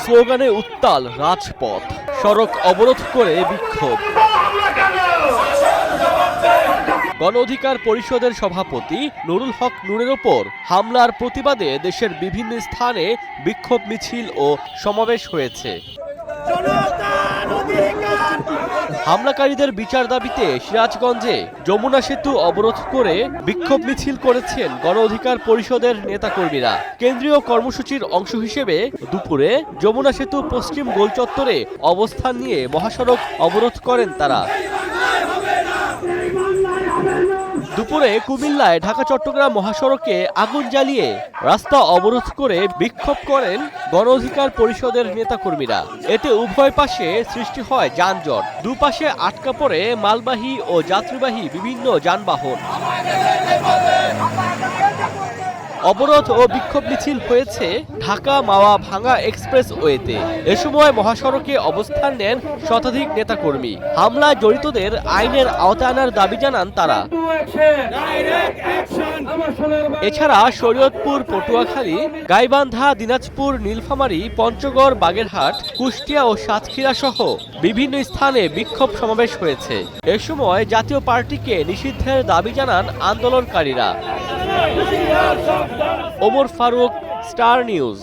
স্লোগানে উত্তাল রাজপথ, সড়ক অবরোধ করে বিক্ষোভ। গণ অধিকার পরিষদের সভাপতি নুরুল হক নূরের ওপর হামলার প্রতিবাদে দেশের বিভিন্ন স্থানে বিক্ষোভ মিছিল ও সমাবেশ হয়েছে। হামলাকারীদের বিচার দাবিতে সিরাজগঞ্জে যমুনা সেতু অবরোধ করে বিক্ষোভ মিছিল করেছেন গণ অধিকার পরিষদের নেতাকর্মীরা। কেন্দ্রীয় কর্মসূচির অংশ হিসেবে দুপুরে যমুনা সেতু পশ্চিম গোল চত্বরে অবস্থান নিয়ে মহাসড়ক অবরোধ করেন তারা। দুপুরে কুমিল্লায় ঢাকা চট্টগ্রাম মহাসড়কে আগুন জ্বালিয়ে রাস্তা অবরোধ করে বিক্ষোভ করেন গণ অধিকার পরিষদের নেতাকর্মীরা। এতে উভয় পাশে সৃষ্টি হয় যানজট, দুপাশে আটকা পড়ে মালবাহী ও যাত্রীবাহী বিভিন্ন যানবাহন। অবরোধ ও বিক্ষোভ মিছিল হয়েছে ঢাকা মাওয়া ভাঙ্গা এক্সপ্রেসওয়েতে। এ সময় মহাসড়কে অবস্থান নেন শতাধিক নেতাকর্মী। হামলায় জড়িতদের আইনের আওতায় আনার দাবি জানান তারা। এছাড়া শরীয়তপুর, পটুয়াখালী, গাইবান্ধা, দিনাজপুর, নীলফামারী, পঞ্চগড়, বাগেরহাট, কুষ্টিয়া ও সাতক্ষীরা সহ বিভিন্ন স্থানে বিক্ষোভ সমাবেশ হয়েছে। এ সময় জাতীয় পার্টিকে নিষিদ্ধের দাবি জানান আন্দোলনকারীরা। Omar Faruk, Star news.